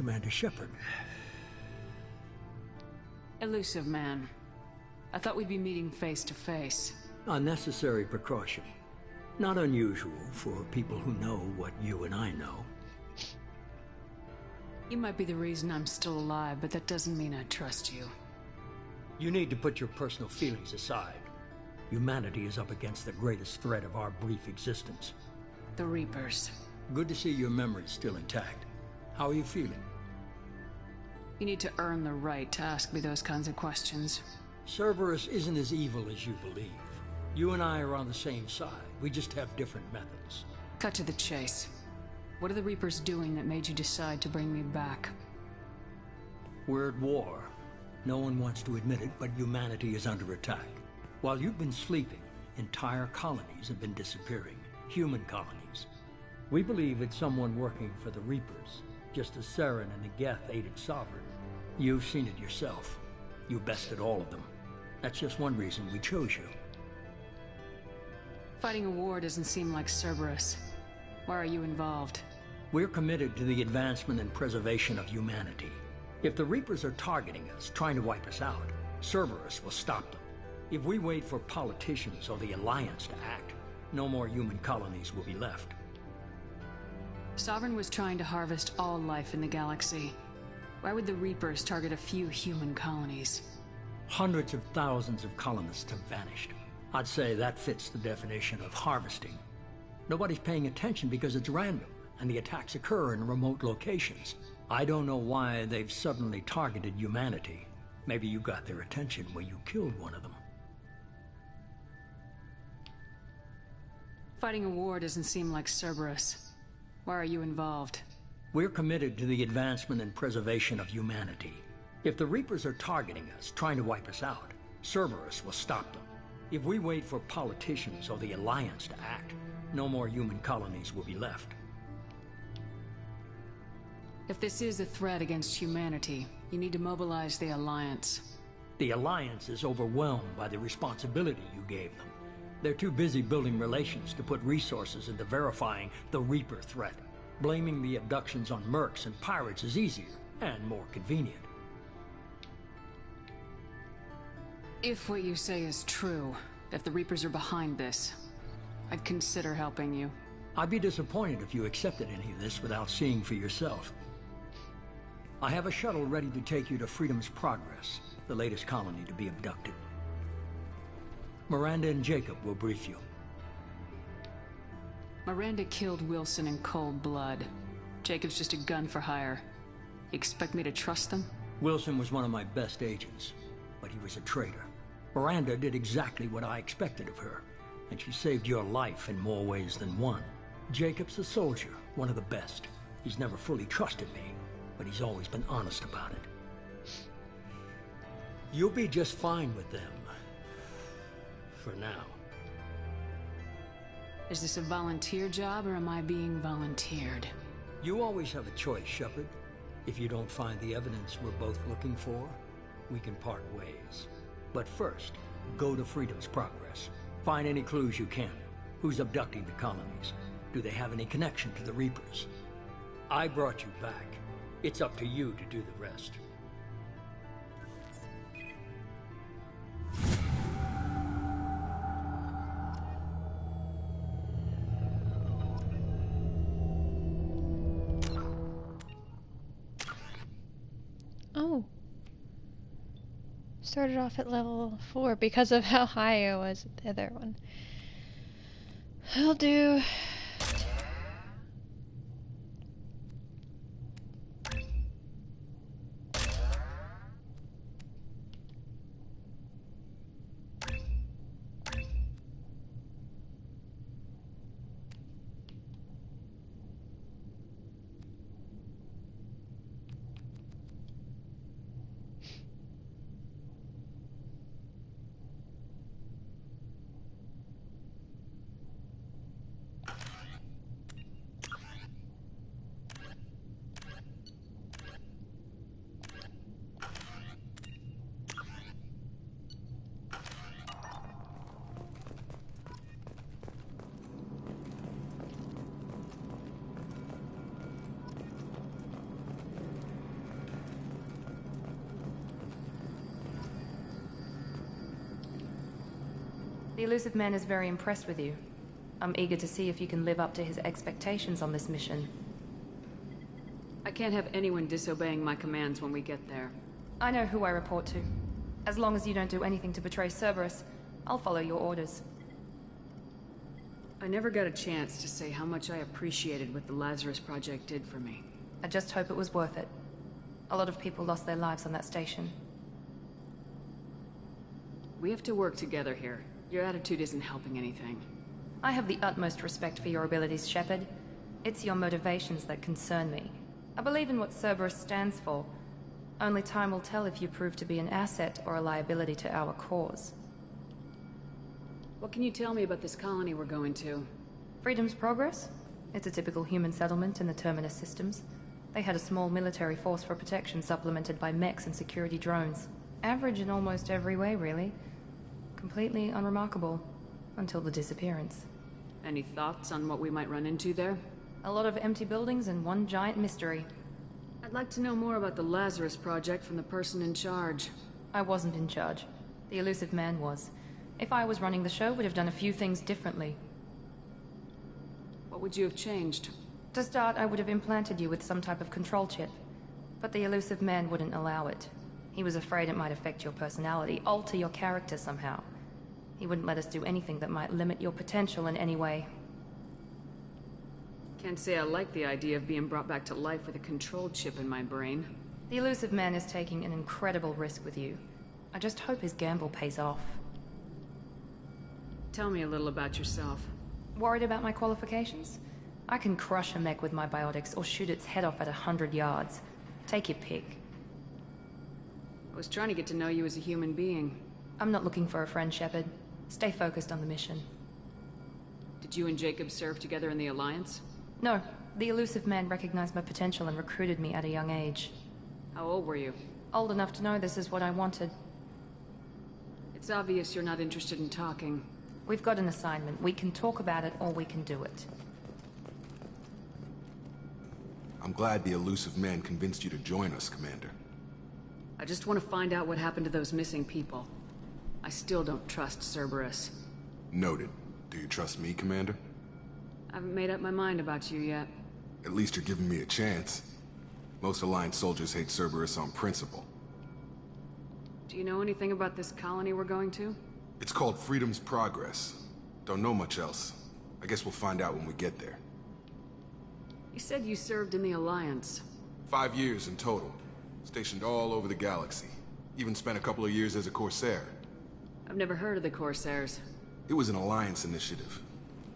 Commander Shepard. Elusive man. I thought we'd be meeting face to face. A necessary precaution. Not unusual for people who know what you and I know. You might be the reason I'm still alive, but that doesn't mean I trust you. You need to put your personal feelings aside. Humanity is up against the greatest threat of our brief existence. The Reapers. Good to see your memory's still intact. How are you feeling? You need to earn the right to ask me those kinds of questions. Cerberus isn't as evil as you believe. You and I are on the same side. We just have different methods. Cut to the chase. What are the Reapers doing that made you decide to bring me back? We're at war. No one wants to admit it, but humanity is under attack. While you've been sleeping, entire colonies have been disappearing. Human colonies. We believe it's someone working for the Reapers, just as Saren and the Geth aided Sovereign. You've seen it yourself. You bested all of them. That's just one reason we chose you. Fighting a war doesn't seem like Cerberus. Why are you involved? We're committed to the advancement and preservation of humanity. If the Reapers are targeting us, trying to wipe us out, Cerberus will stop them. If we wait for politicians or the Alliance to act, no more human colonies will be left. Sovereign was trying to harvest all life in the galaxy. Why would the Reapers target a few human colonies? Hundreds of thousands of colonists have vanished. I'd say that fits the definition of harvesting. Nobody's paying attention because it's random, and the attacks occur in remote locations. I don't know why they've suddenly targeted humanity. Maybe you got their attention when you killed one of them. Fighting a war doesn't seem like Cerberus. Why are you involved? We're committed to the advancement and preservation of humanity. If the Reapers are targeting us, trying to wipe us out, Cerberus will stop them. If we wait for politicians or the Alliance to act, no more human colonies will be left. If this is a threat against humanity, you need to mobilize the Alliance. The Alliance is overwhelmed by the responsibility you gave them. They're too busy building relations to put resources into verifying the Reaper threat. Blaming the abductions on mercs and pirates is easier and more convenient. If what you say is true, if the Reapers are behind this, I'd consider helping you. I'd be disappointed if you accepted any of this without seeing for yourself. I have a shuttle ready to take you to Freedom's Progress, the latest colony to be abducted. Miranda and Jacob will brief you. Miranda killed Wilson in cold blood. Jacob's just a gun for hire. You expect me to trust them? Wilson was one of my best agents, but he was a traitor. Miranda did exactly what I expected of her, and she saved your life in more ways than one. Jacob's a soldier, one of the best. He's never fully trusted me, but he's always been honest about it. You'll be just fine with them. For now. Is this a volunteer job, or am I being volunteered? You always have a choice, Shepard. If you don't find the evidence we're both looking for, we can part ways. But first, go to Freedom's Progress. Find any clues you can. Who's abducting the colonies? Do they have any connection to the Reapers? I brought you back. It's up to you to do the rest. Oh. Started off at level 4 because of how high I was at the other one. I'll do... The Elusive Man is very impressed with you. I'm eager to see if you can live up to his expectations on this mission. I can't have anyone disobeying my commands when we get there. I know who I report to. As long as you don't do anything to betray Cerberus, I'll follow your orders. I never got a chance to say how much I appreciated what the Lazarus Project did for me. I just hope it was worth it. A lot of people lost their lives on that station. We have to work together here. Your attitude isn't helping anything. I have the utmost respect for your abilities, Shepard. It's your motivations that concern me. I believe in what Cerberus stands for. Only time will tell if you prove to be an asset or a liability to our cause. What can you tell me about this colony we're going to? Freedom's Progress? It's a typical human settlement in the Terminus systems. They had a small military force for protection supplemented by mechs and security drones. Average in almost every way, really. Completely unremarkable. Until the disappearance. Any thoughts on what we might run into there? A lot of empty buildings and one giant mystery. I'd like to know more about the Lazarus Project from the person in charge. I wasn't in charge. The Elusive Man was. If I was running the show, would have done a few things differently. What would you have changed? To start, I would have implanted you with some type of control chip. But the Elusive Man wouldn't allow it. He was afraid it might affect your personality, alter your character somehow. He wouldn't let us do anything that might limit your potential in any way. Can't say I like the idea of being brought back to life with a control chip in my brain. The Elusive Man is taking an incredible risk with you. I just hope his gamble pays off. Tell me a little about yourself. Worried about my qualifications? I can crush a mech with my biotics or shoot its head off at 100 yards. Take your pick. I was trying to get to know you as a human being. I'm not looking for a friend, Shepard. Stay focused on the mission. Did you and Jacob serve together in the Alliance? No. The Elusive Man recognized my potential and recruited me at a young age. How old were you? Old enough to know this is what I wanted. It's obvious you're not interested in talking. We've got an assignment. We can talk about it or we can do it. I'm glad the Elusive Man convinced you to join us, Commander. I just want to find out what happened to those missing people. I still don't trust Cerberus. Noted. Do you trust me, Commander? I haven't made up my mind about you yet. At least you're giving me a chance. Most Alliance soldiers hate Cerberus on principle. Do you know anything about this colony we're going to? It's called Freedom's Progress. Don't know much else. I guess we'll find out when we get there. You said you served in the Alliance. 5 years in total. Stationed all over the galaxy. Even spent a couple of years as a Corsair. I've never heard of the Corsairs. It was an Alliance initiative.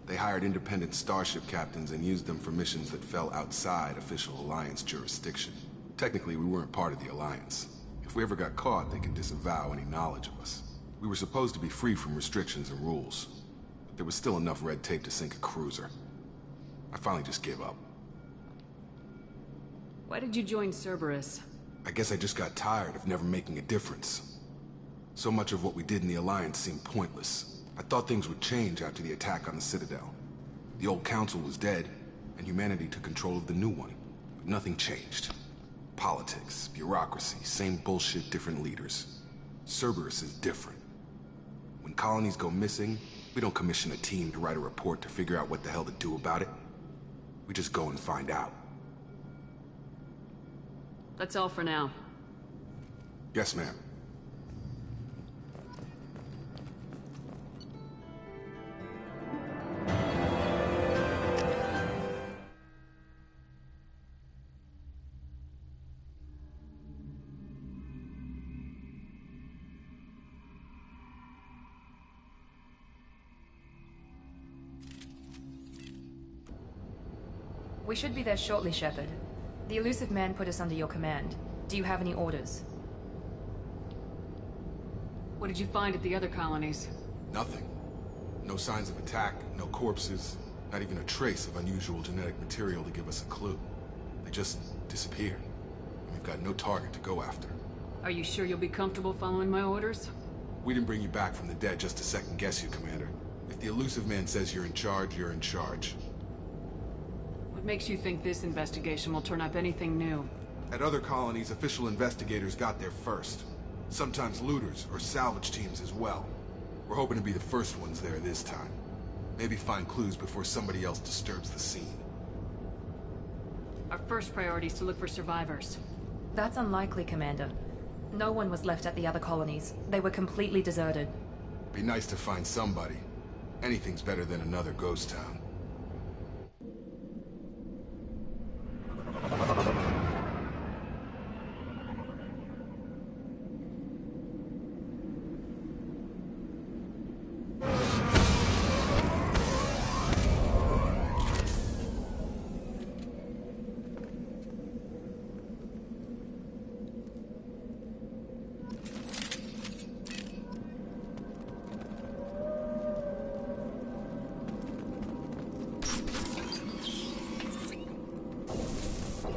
They hired independent starship captains and used them for missions that fell outside official Alliance jurisdiction. Technically, we weren't part of the Alliance. If we ever got caught, they could disavow any knowledge of us. We were supposed to be free from restrictions and rules. But there was still enough red tape to sink a cruiser. I finally just gave up. Why did you join Cerberus? I guess I just got tired of never making a difference. So much of what we did in the Alliance seemed pointless. I thought things would change after the attack on the Citadel. The old council was dead, and humanity took control of the new one. But nothing changed. Politics, bureaucracy, same bullshit, different leaders. Cerberus is different. When colonies go missing, we don't commission a team to write a report to figure out what the hell to do about it. We just go and find out. That's all for now. Yes, ma'am. We should be there shortly, Shepard. The Elusive Man put us under your command. Do you have any orders? What did you find at the other colonies? Nothing. No signs of attack, no corpses, not even a trace of unusual genetic material to give us a clue. They just disappeared. And we've got no target to go after. Are you sure you'll be comfortable following my orders? We didn't bring you back from the dead just to second guess you, Commander. If the Elusive Man says you're in charge, you're in charge. What makes you think this investigation will turn up anything new? At other colonies, official investigators got there first. Sometimes looters or salvage teams as well. We're hoping to be the first ones there this time. Maybe find clues before somebody else disturbs the scene. Our first priority is to look for survivors. That's unlikely, Commander. No one was left at the other colonies. They were completely deserted. Be nice to find somebody. Anything's better than another ghost town.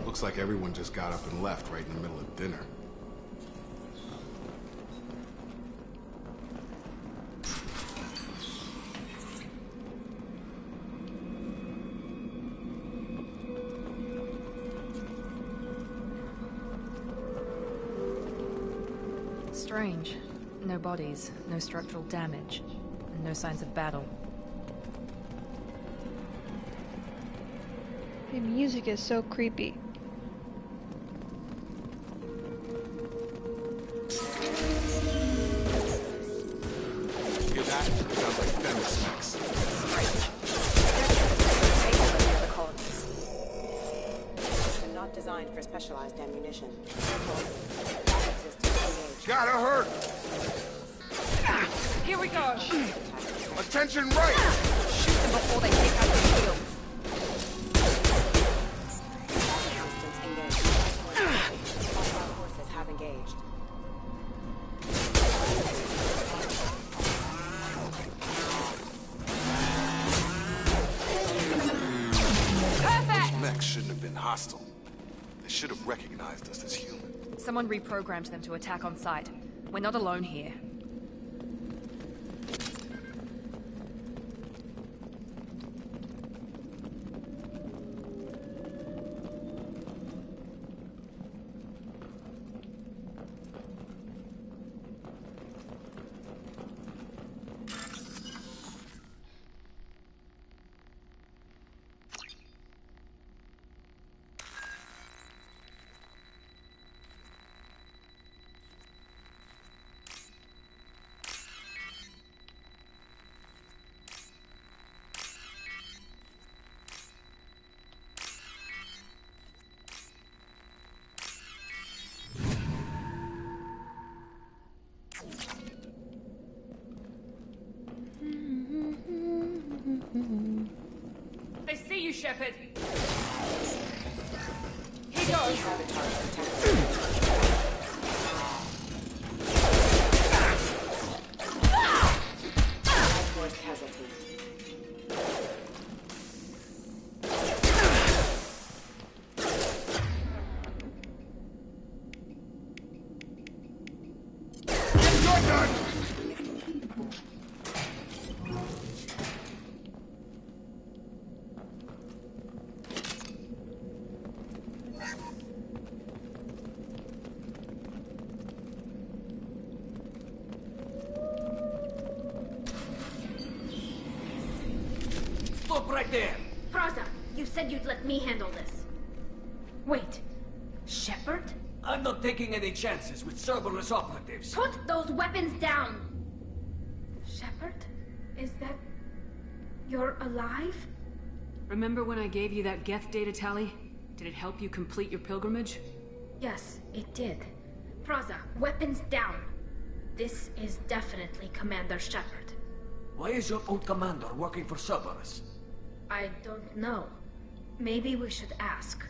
Looks like everyone just got up and left right in the middle of dinner. Strange. No bodies, no structural damage, and no signs of battle. The music is so creepy. Hear that? Sounds like Themis mechs. They're not designed for specialized ammunition. Gotta hurt! Here we go! Attention right! Shoot them before they take out the shields. Resistance engaged. Hostile forces have engaged. Those mechs shouldn't have been hostile. They should have recognized us as human. Someone reprogrammed them to attack on sight. We're not alone here. They see you, Shepard! He goes! Force casualty. Stop right there! Praza, you said you'd let me handle this. Wait, Shepard? I'm not taking any chances with Cerberus operatives. Put those weapons down! Shepard? Is that... you're alive? Remember when I gave you that Geth data tally? Did it help you complete your pilgrimage? Yes, it did. Praza, weapons down. This is definitely Commander Shepard. Why is your old commander working for Cerberus? I don't know. Maybe we should ask.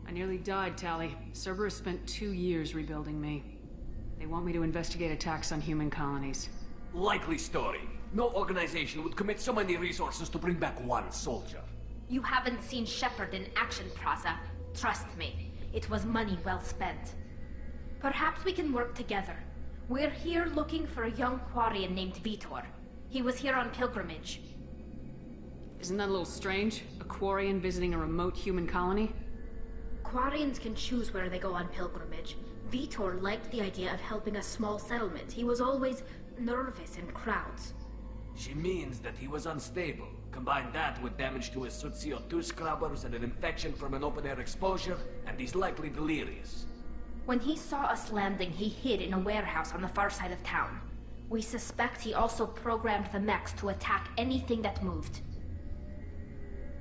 I nearly died, Tally. Cerberus spent 2 years rebuilding me. They want me to investigate attacks on human colonies. Likely story. No organization would commit so many resources to bring back one soldier. You haven't seen Shepard in action, Praza. Trust me, it was money well spent. Perhaps we can work together. We're here looking for a young Quarian named Vitor. He was here on pilgrimage. Isn't that a little strange? A Quarian visiting a remote human colony? Quarians can choose where they go on pilgrimage. Vitor liked the idea of helping a small settlement. He was always nervous in crowds. She means that he was unstable. Combine that with damage to his suit CO2 scrubbers and an infection from an open-air exposure, and he's likely delirious. When he saw us landing, he hid in a warehouse on the far side of town. We suspect he also programmed the mechs to attack anything that moved.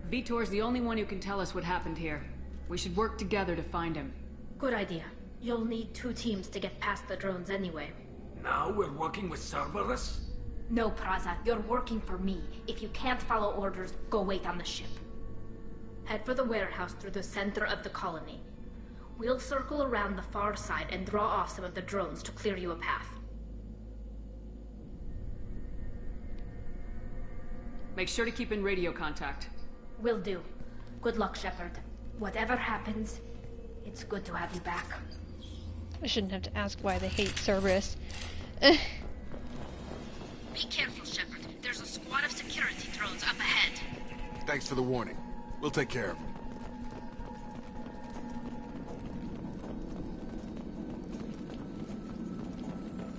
Vitor's the only one who can tell us what happened here. We should work together to find him. Good idea. You'll need 2 teams to get past the drones anyway. Now we're working with Cerberus? No, Praza, you're working for me. If you can't follow orders, go wait on the ship. Head for the warehouse through the center of the colony. We'll circle around the far side and draw off some of the drones to clear you a path. Make sure to keep in radio contact. Will do. Good luck, Shepard. Whatever happens, it's good to have you back. I shouldn't have to ask why they hate Cerberus. Be careful, Shepard. There's a squad of security drones up ahead. Thanks for the warning. We'll take care of them.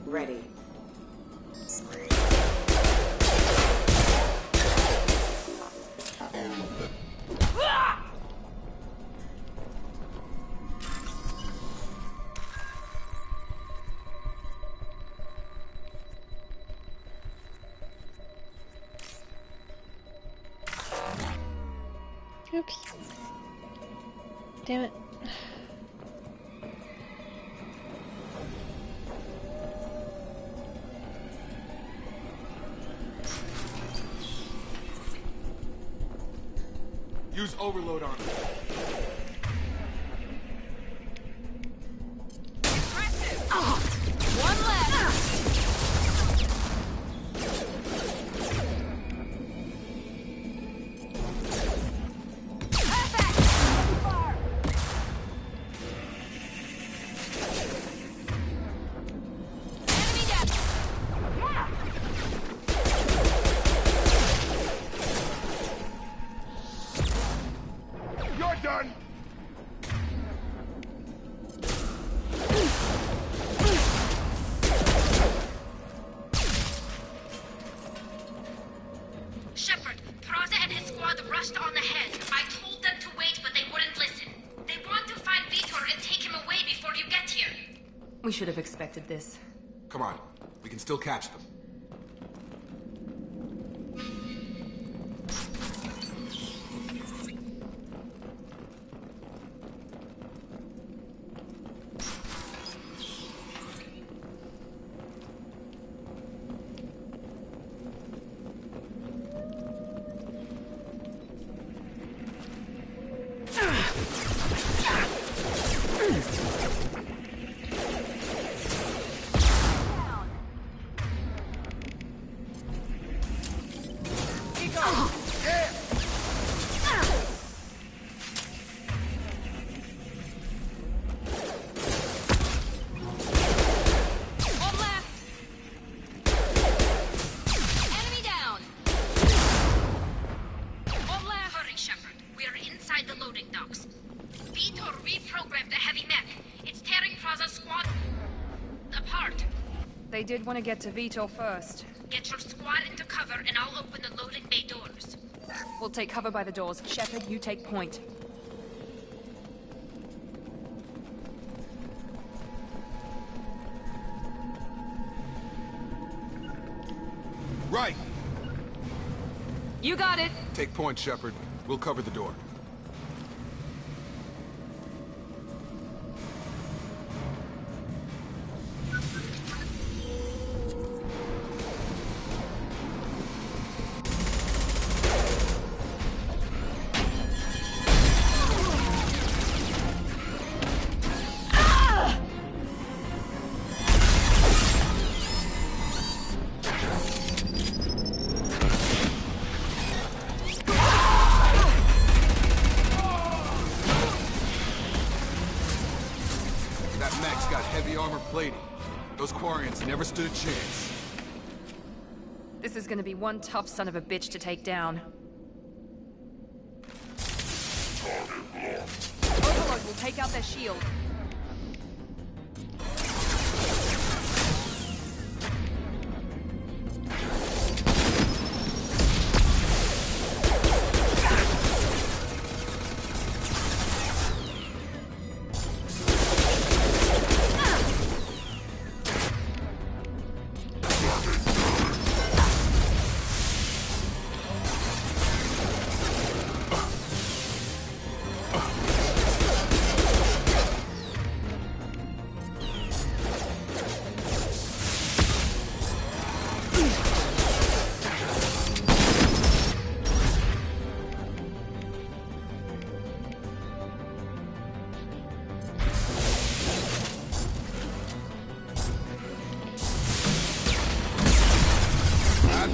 Ready. Oops. Damn it. Use overload on it. One left! Shepard, Praza and his squad rushed on ahead. I told them to wait, but they wouldn't listen. They want to find Vitor and take him away before you get here. We should have expected this. Come on. We can still catch them. They did want to get to Vitor first. Get your squad into cover and I'll open the loading bay doors. We'll take cover by the doors. Shepard, you take point. Right! You got it! Take point, Shepard. We'll cover the door. Those Quarians never stood a chance. This is gonna be one tough son of a bitch to take down. Overlord will take out their shield.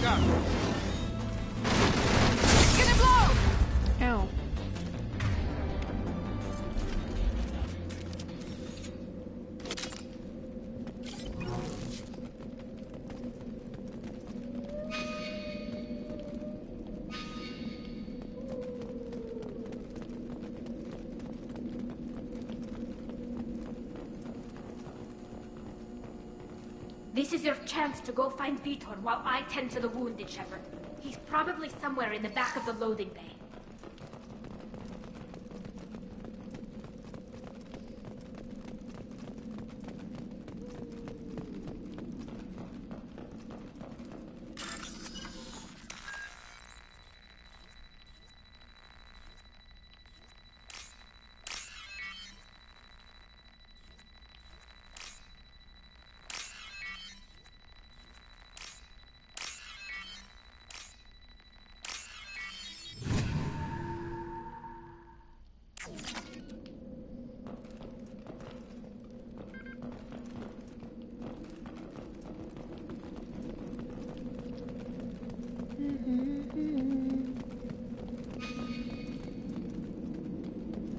Gonna blow! Ow. This is your chance to go find Vitor while I tend to the wounded, Shepard. He's probably somewhere in the back of the loading bay.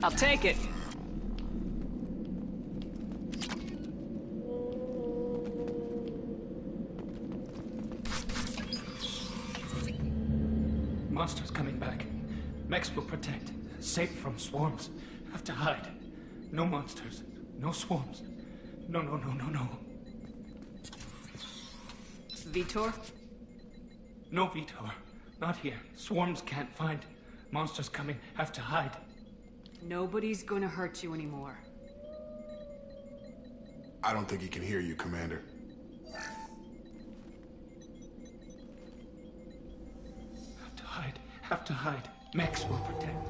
I'll take it. Monsters coming back. Mechs will protect. Safe from swarms. Have to hide. No monsters. No swarms. No. Vitor? No Vitor. Not here. Swarms can't find. Monsters coming. Have to hide. Nobody's gonna hurt you anymore. I don't think he can hear you, Commander. Have to hide. Have to hide. Mechs will protect.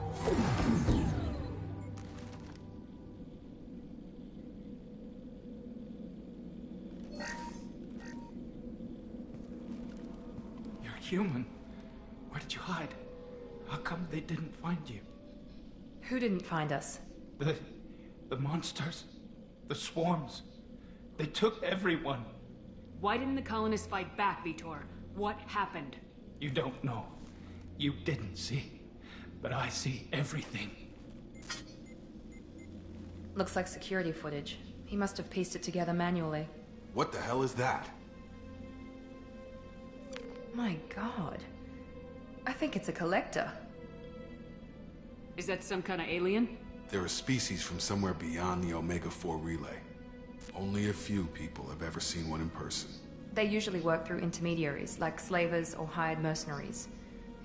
You're human. Where did you hide? How come they didn't find you? Who didn't find us? The monsters. The swarms. They took everyone. Why didn't the colonists fight back, Vitor? What happened? You don't know. You didn't see. But I see everything. Looks like security footage. He must have pieced it together manually. What the hell is that? My god. I think it's a collector. Is that some kind of alien? They're a species from somewhere beyond the Omega-4 relay. Only a few people have ever seen one in person. They usually work through intermediaries, like slavers or hired mercenaries.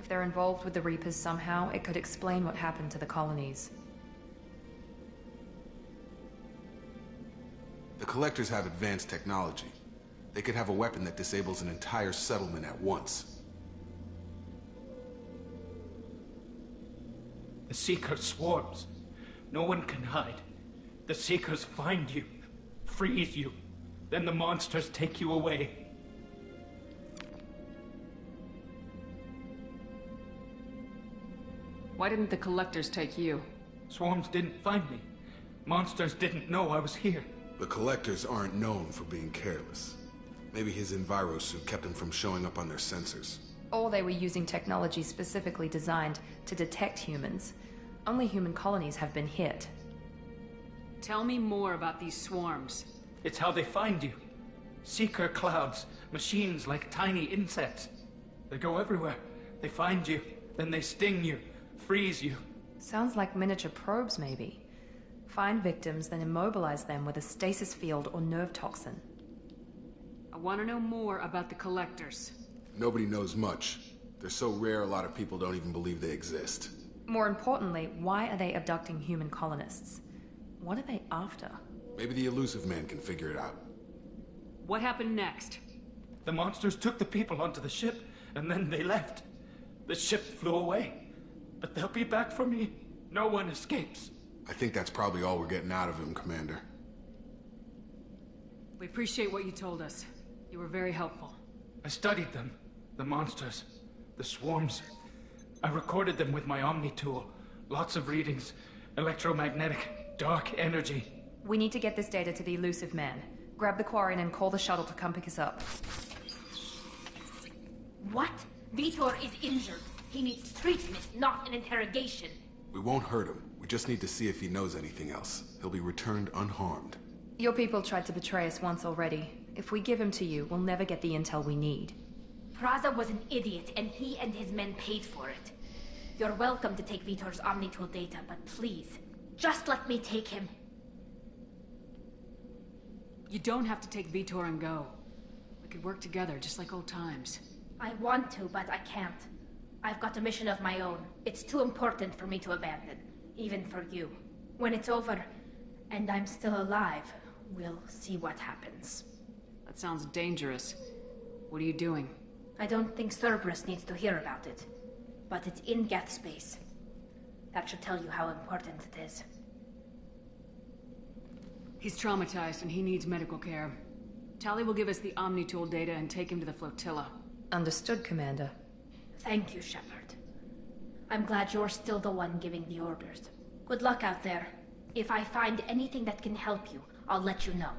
If they're involved with the Reapers somehow, it could explain what happened to the colonies. The Collectors have advanced technology. They could have a weapon that disables an entire settlement at once. The Seeker swarms. No one can hide. The Seekers find you, freeze you, then the monsters take you away. Why didn't the collectors take you? Swarms didn't find me. Monsters didn't know I was here. The Collectors aren't known for being careless. Maybe his envirosuit kept him from showing up on their sensors. Or they were using technology specifically designed to detect humans. Only human colonies have been hit. Tell me more about these swarms. It's how they find you. Seeker clouds, machines like tiny insects. They go everywhere. They find you, then they sting you, freeze you. Sounds like miniature probes, maybe. Find victims, then immobilize them with a stasis field or nerve toxin. I want to know more about the collectors. Nobody knows much. They're so rare a lot of people don't even believe they exist. More importantly, why are they abducting human colonists? What are they after? Maybe the Elusive Man can figure it out. What happened next? The monsters took the people onto the ship, and then they left. The ship flew away. But they'll be back for me. No one escapes. I think that's probably all we're getting out of him, Commander. We appreciate what you told us. You were very helpful. I studied them. The monsters. The swarms. I recorded them with my Omni tool. Lots of readings. Electromagnetic. Dark energy. We need to get this data to the Elusive Man. Grab the Quarian and call the shuttle to come pick us up. What? Vitor is injured. He needs treatment, not an interrogation. We won't hurt him. We just need to see if he knows anything else. He'll be returned unharmed. Your people tried to betray us once already. If we give him to you, we'll never get the intel we need. Praza was an idiot, and he and his men paid for it. You're welcome to take Vitor's Omnitool data, but please, just let me take him. You don't have to take Vitor and go. We could work together, just like old times. I want to, but I can't. I've got a mission of my own. It's too important for me to abandon, even for you. When it's over, and I'm still alive, we'll see what happens. That sounds dangerous. What are you doing? I don't think Cerberus needs to hear about it, but it's in Geth space. That should tell you how important it is. He's traumatized and he needs medical care. Tali will give us the Omnitool data and take him to the flotilla. Understood, Commander. Thank you, Shepard. I'm glad you're still the one giving the orders. Good luck out there. If I find anything that can help you, I'll let you know.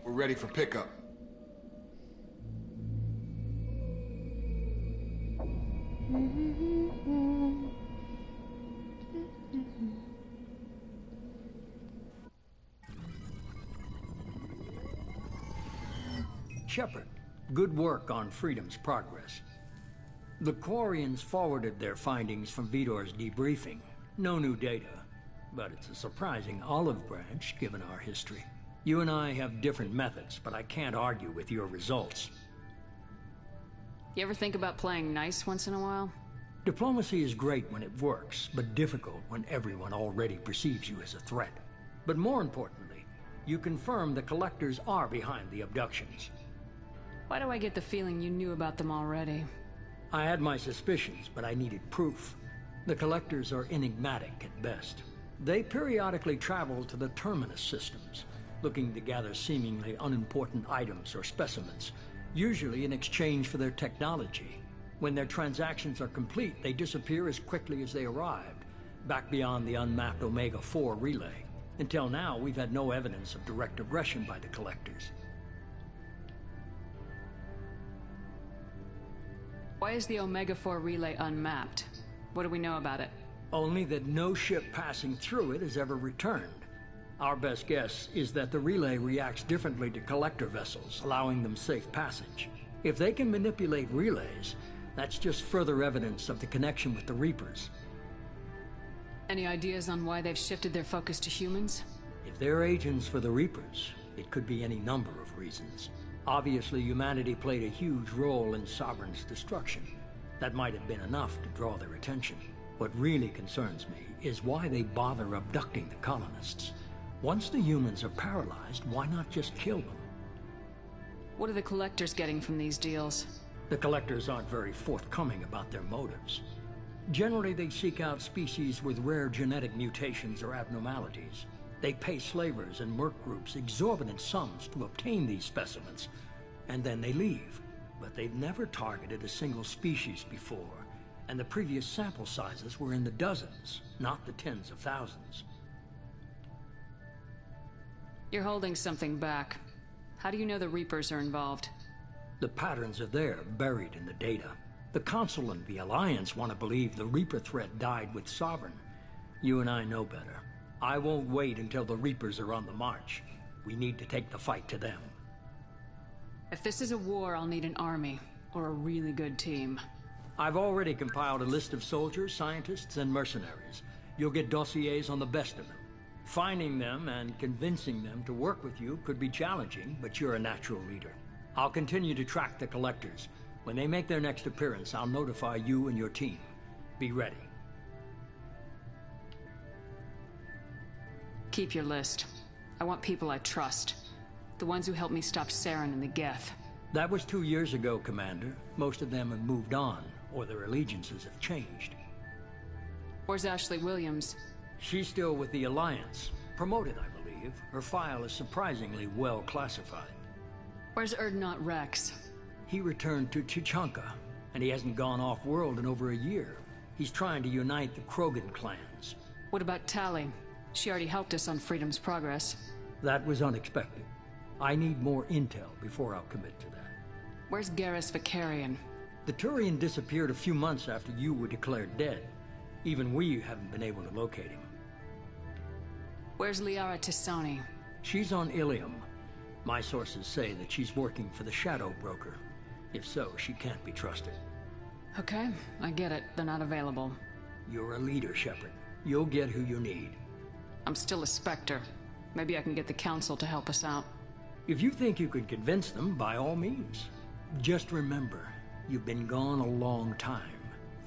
We're ready for pickup. Shepard, good work on Freedom's progress. The Quarians forwarded their findings from Vitor's debriefing. No new data, but it's a surprising olive branch given our history. You and I have different methods, but I can't argue with your results. You ever think about playing nice once in a while? Diplomacy is great when it works, but difficult when everyone already perceives you as a threat. But more importantly, you confirm the Collectors are behind the abductions. Why do I get the feeling you knew about them already? I had my suspicions, but I needed proof. The Collectors are enigmatic at best. They periodically travel to the Terminus systems, looking to gather seemingly unimportant items or specimens, usually in exchange for their technology. When their transactions are complete, they disappear as quickly as they arrived, back beyond the unmapped Omega-4 relay. Until now, we've had no evidence of direct aggression by the Collectors. Why is the Omega-4 relay unmapped? What do we know about it? Only that no ship passing through it has ever returned. Our best guess is that the relay reacts differently to Collector vessels, allowing them safe passage. If they can manipulate relays, that's just further evidence of the connection with the Reapers. Any ideas on why they've shifted their focus to humans? If they're agents for the Reapers, it could be any number of reasons. Obviously, humanity played a huge role in Sovereign's destruction. That might have been enough to draw their attention. What really concerns me is why they bother abducting the colonists. Once the humans are paralyzed, why not just kill them? What are the Collectors getting from these deals? The Collectors aren't very forthcoming about their motives. Generally, they seek out species with rare genetic mutations or abnormalities. They pay slavers and merc groups exorbitant sums to obtain these specimens, and then they leave. But they've never targeted a single species before, and the previous sample sizes were in the dozens, not the tens of thousands. You're holding something back. How do you know the Reapers are involved? The patterns are there, buried in the data. The Council and the Alliance want to believe the Reaper threat died with Sovereign. You and I know better. I won't wait until the Reapers are on the march. We need to take the fight to them. If this is a war, I'll need an army, or a really good team. I've already compiled a list of soldiers, scientists, and mercenaries. You'll get dossiers on the best of them. Finding them and convincing them to work with you could be challenging, but you're a natural leader. I'll continue to track the Collectors. When they make their next appearance, I'll notify you and your team. Be ready. Keep your list. I want people I trust. The ones who helped me stop Saren and the Geth. That was 2 years ago, Commander. Most of them have moved on, or their allegiances have changed. Where's Ashley Williams? She's still with the Alliance. Promoted, I believe. Her file is surprisingly well classified. Where's Erdnot Rex? He returned to Chichanka, and he hasn't gone off-world in over a year. He's trying to unite the Krogan clans. What about Tali? She already helped us on Freedom's progress. That was unexpected. I need more intel before I'll commit to that. Where's Garrus Vakarian? The Turian disappeared a few months after you were declared dead. Even we haven't been able to locate him. Where's Liara T'Soni? She's on Ilium. My sources say that she's working for the Shadow Broker. If so, she can't be trusted. Okay, I get it. They're not available. You're a leader, Shepard. You'll get who you need. I'm still a Spectre. Maybe I can get the Council to help us out. If you think you can convince them, by all means. Just remember, you've been gone a long time.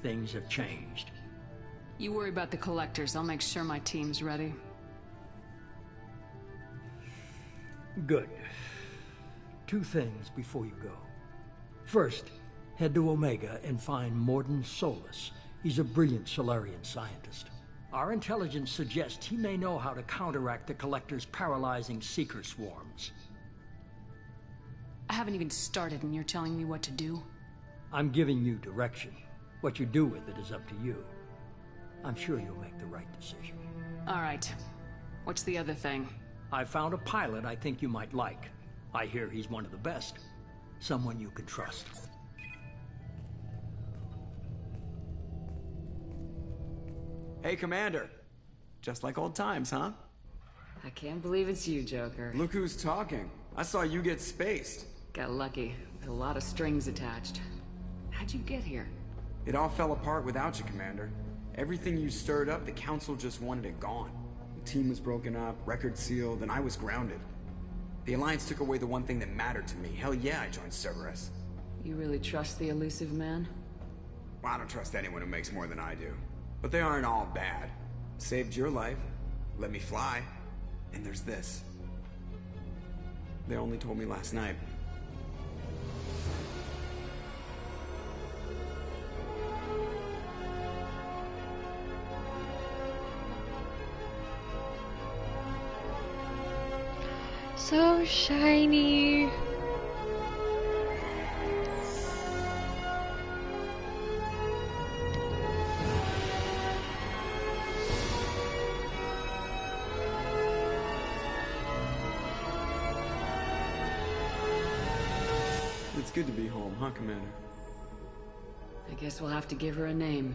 Things have changed. You worry about the Collectors. I'll make sure my team's ready. Good. 2 things before you go. First, head to Omega and find Mordin Solus. He's a brilliant Solarian scientist. Our intelligence suggests he may know how to counteract the Collector's paralyzing Seeker swarms. I haven't even started and you're telling me what to do? I'm giving you direction. What you do with it is up to you. I'm sure you'll make the right decision. All right. What's the other thing? I found a pilot I think you might like. I hear he's one of the best. Someone you can trust. Hey, Commander. Just like old times, huh? I can't believe it's you, Joker. Look who's talking. I saw you get spaced. Got lucky. With a lot of strings attached. How'd you get here? It all fell apart without you, Commander. Everything you stirred up, the Council just wanted it gone. The team was broken up, record sealed, and I was grounded. The Alliance took away the one thing that mattered to me. Hell yeah, I joined Cerberus. You really trust the elusive man? Well, I don't trust anyone who makes more than I do. But they aren't all bad. Saved your life, let me fly, and there's this. They only told me last night. So shiny. It's good to be home, huh, Commander? I guess we'll have to give her a name.